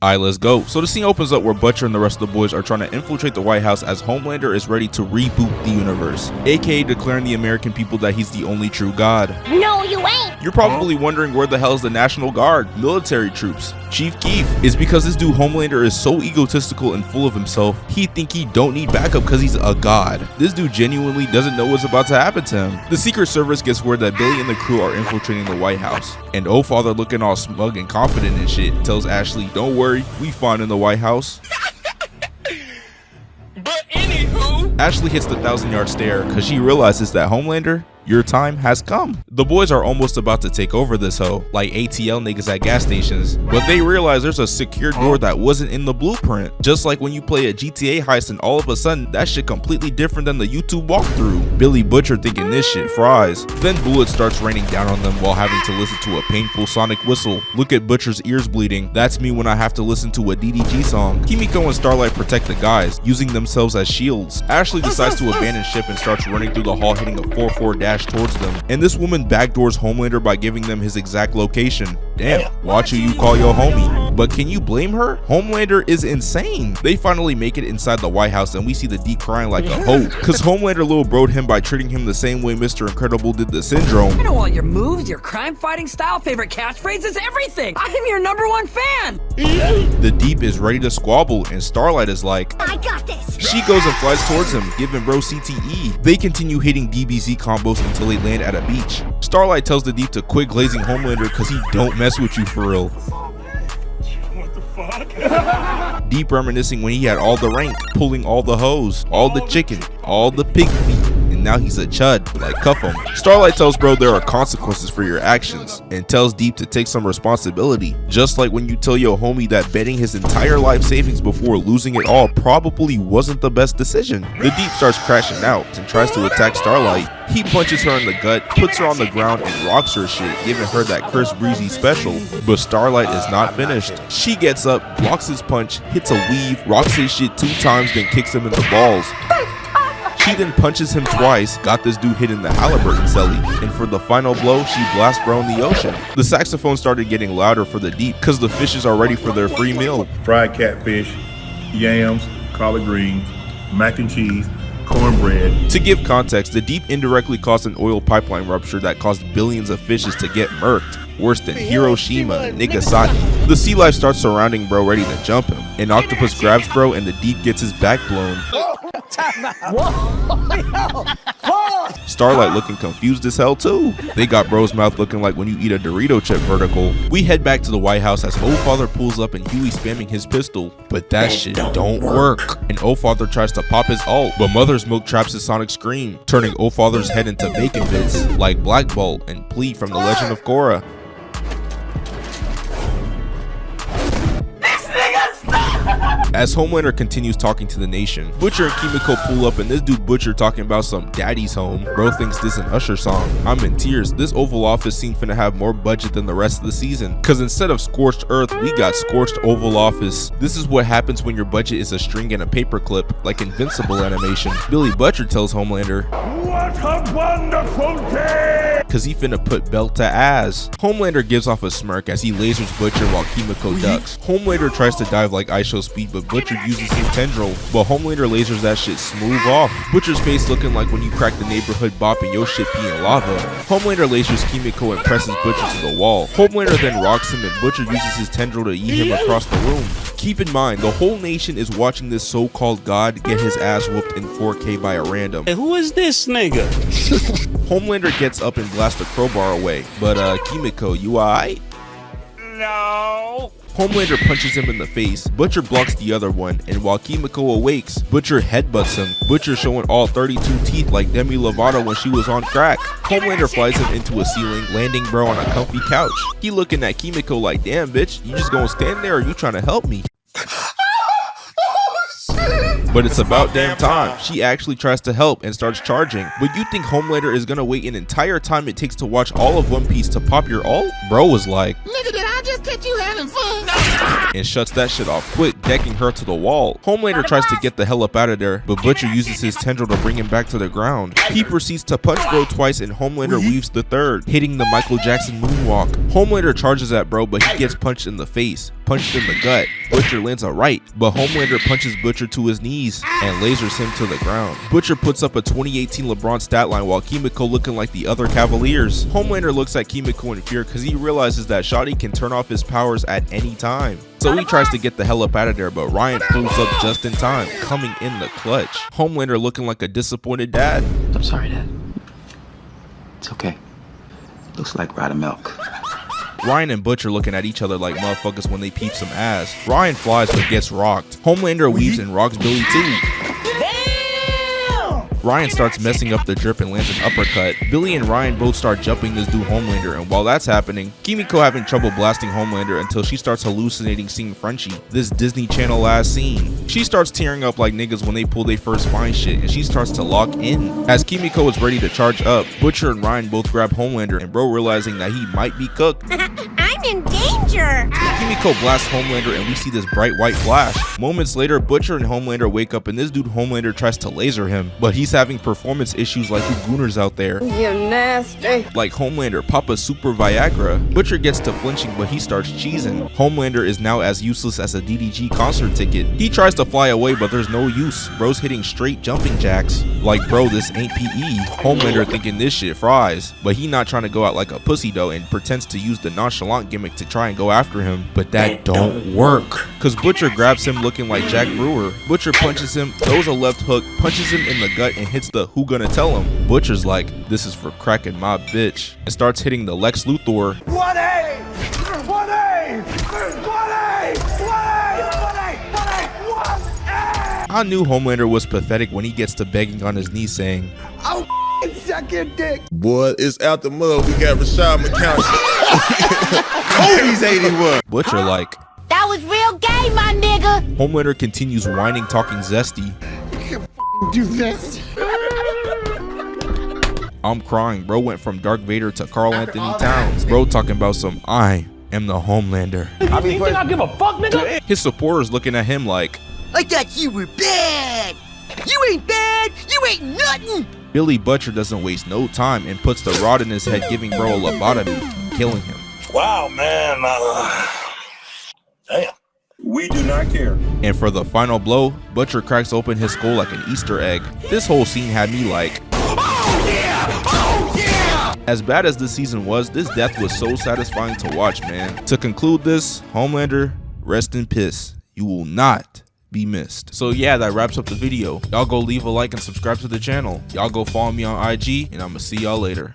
Alright, let's go. So the scene opens up where Butcher and the rest of the boys are trying to infiltrate the White House as Homelander is ready to reboot the universe, aka declaring the American people that he's the only true God. No, you ain't! You're probably wondering where the hell is the National Guard, military troops, Chief Keef. It's because this dude Homelander is so egotistical and full of himself, he think he don't need backup because he's a god. This dude genuinely doesn't know what's about to happen to him. The Secret Service gets word that Billy and the crew are infiltrating the White House, and Father, looking all smug and confident and shit, tells Ashley, don't worry, we fine in the White House. But anywho, Ashley hits the 1,000-yard stare because she realizes that Homelander, your time has come. The boys are almost about to take over this hoe, like ATL niggas at gas stations, but they realize there's a secure door that wasn't in the blueprint. Just like when you play a GTA heist and all of a sudden that shit completely different than the YouTube walkthrough. Billy Butcher thinking this shit fries. Then bullets starts raining down on them while having to listen to a painful sonic whistle. Look at Butcher's ears bleeding. That's me when I have to listen to a DDG song. Kimiko and Starlight protect the guys, using themselves as shields. Ashley decides to abandon ship and starts running through the hall, hitting a 4-4 dash towards them, and this woman backdoors Homelander by giving them his exact location. Damn, watch who you call your homie. But can you blame her? Homelander is insane. They finally make it inside the White House and we see the Deep crying like a hoe, cause Homelander little broed him by treating him the same way Mr. Incredible did the Syndrome. I know all your moves, your crime fighting style, favorite catchphrases, everything. I am your #1 fan. The Deep is ready to squabble and Starlight is like, I got this! she goes and flies towards him, giving bro CTE. They continue hitting DBZ combos until they land at a beach. Starlight tells the Deep to quit glazing Homelander cause he don't mess with you for real. what the fuck? Deep reminiscing when he had all the rank, pulling all the hoes, all the chicken, all the pig feet, and now he's a chud, like cuff him. Starlight tells bro there are consequences for your actions, and tells Deep to take some responsibility, just like when you tell your homie that betting his entire life savings before losing it all probably wasn't the best decision. The Deep starts crashing out and tries to attack Starlight. He punches her in the gut, puts her on the ground, and rocks her shit, giving her that Chris Breezy special. But Starlight is not finished. She gets up, blocks his punch, hits a weave, rocks his shit 2 times, then kicks him in the balls. She then punches him twice, got this dude hit in the Halliburton celly, and for the final blow, she blasts bro in the ocean. The saxophone started getting louder for the Deep, cause the fishes are ready for their free meal. Fried catfish, yams, collard greens, mac and cheese, cornbread. To give context, the Deep indirectly caused an oil pipeline rupture that caused billions of fishes to get murked, worse than Hiroshima and Nagasaki. The sea life starts surrounding bro, ready to jump him. An octopus grabs bro and the Deep gets his back blown. Starlight looking confused as hell too. They got bro's mouth looking like when you eat a Dorito chip vertical. We head back to the White House as Father pulls up and Huey spamming his pistol, but that shit don't work. And Father tries to pop his ult, but Mother's Milk traps his sonic scream, turning Father's head into bacon bits like Black Bolt and Plea from The Legend of Korra. As Homelander continues talking to the nation, Butcher and Kimiko pull up and this dude Butcher talking about some daddy's home. Bro thinks this an Usher song. I'm in tears. This Oval Office scene finna have more budget than the rest of the season, cause instead of Scorched Earth, we got Scorched Oval Office. This is what happens when your budget is a string and a paperclip, like Invincible animation. Billy Butcher tells Homelander, What a wonderful day! cause he finna put belt to ass. Homelander gives off a smirk as he lasers Butcher while Kimiko ducks. Homelander tries to dive like ice show speed, but Butcher uses his tendril, but Homelander lasers that shit smooth off. Butcher's face looking like when you crack the neighborhood bop and your shit peeing lava. Homelander lasers Kimiko and presses Butcher to the wall. Homelander then rocks him and Butcher uses his tendril to eat him across the room. Keep in mind, the whole nation is watching this so-called god get his ass whooped in 4K by a random. Hey, who is this nigga? Homelander gets up and blasts the crowbar away, but Kimiko, you alright? No. Homelander punches him in the face, Butcher blocks the other one, and while Kimiko awakes, Butcher headbutts him, Butcher showing all 32 teeth like Demi Lovato when she was on crack. Homelander flies him into a ceiling, landing bro on a comfy couch. He looking at Kimiko like, damn bitch, you just gonna stand there or you trying to help me? But it's about damn time. She actually tries to help and starts charging. But you think Homelander is gonna wait an entire time it takes to watch all of One Piece to pop your ult? Bro was like, Nigga, did I just catch you having fun? and shuts that shit off quick, decking her to the wall. Homelander tries to get the hell up out of there, but Butcher uses his tendril to bring him back to the ground. He proceeds to punch bro twice and Homelander weaves the third, hitting the Michael Jackson moonwalk. Homelander charges at bro, but he gets punched in the face. punched in the gut. Butcher lands a right, but Homelander punches Butcher to his knees and lasers him to the ground. Butcher puts up a 2018 LeBron stat line while Kimiko looking like the other Cavaliers. Homelander looks at Kimiko in fear because he realizes that Shotty can turn off his powers at any time. So he tries to get the hell up out of there, but Ryan pulls up just in time, coming in the clutch. Homelander looking like a disappointed dad. I'm sorry, Dad. It's okay. Looks like rotted milk. Ryan and Butcher looking at each other like motherfuckers when they peep some ass. Ryan flies but gets rocked. Homelander weaves and rocks Billy too. Ryan starts messing up the drip and lands an uppercut. Billy and Ryan both start jumping this dude Homelander, and while that's happening, Kimiko having trouble blasting Homelander until she starts hallucinating seeing Frenchie, this Disney Channel ass scene. She starts tearing up like niggas when they pull their first fine shit, and she starts to lock in. As Kimiko is ready to charge up, Butcher and Ryan both grab Homelander, and bro realizing that he might be cooked. I'm in danger. Kimiko blasts Homelander and we see this bright white flash. Moments later, Butcher and Homelander wake up and this dude Homelander tries to laser him, but he's having performance issues like you gooners out there. You nasty. Like Homelander, Papa Super Viagra. Butcher gets to flinching but he starts cheesing. Homelander is now as useless as a DDG concert ticket. He tries to fly away but there's no use. Bro's hitting straight jumping jacks. Like bro, this ain't PE. Homelander thinking this shit fries, but he not trying to go out like a pussy though and pretends to use the nonchalant gimmick to try and go after him, but that don't work. Cause Butcher grabs him looking like Jack Brewer. Butcher punches him, throws a left hook, punches him in the gut and hits the who gonna tell him. Butcher's like, this is for cracking my bitch, and starts hitting the Lex Luthor. 1A! 1A! 1A! 1A! I knew Homelander was pathetic when he gets to begging on his knees saying, I'll suck your dick. Boy, it's out the mud. We got Rashad McCown. Kobe's 81. Butcher like. That was real gay, my nigga. Homelander continues whining, talking zesty. Do this. I'm crying. Bro went from Darth Vader to Carl Anthony Towns. Bro talking about some I am the Homelander. You think I give a fuck, nigga? His supporters looking at him like, I thought you were bad. You ain't bad. You ain't nothing. Billy Butcher doesn't waste no time and puts the rod in his head, giving bro a lobotomy, killing him. Wow, man. Damn. We do not care. And for the final blow, Butcher cracks open his skull like an Easter egg. This whole scene had me like, Oh yeah! Oh yeah! as bad as this season was, this death was so satisfying to watch, man. To conclude this, Homelander, rest in piss. You will not be missed. So yeah, that wraps up the video. Y'all go leave a like and subscribe to the channel. Y'all go follow me on IG, and I'ma see y'all later.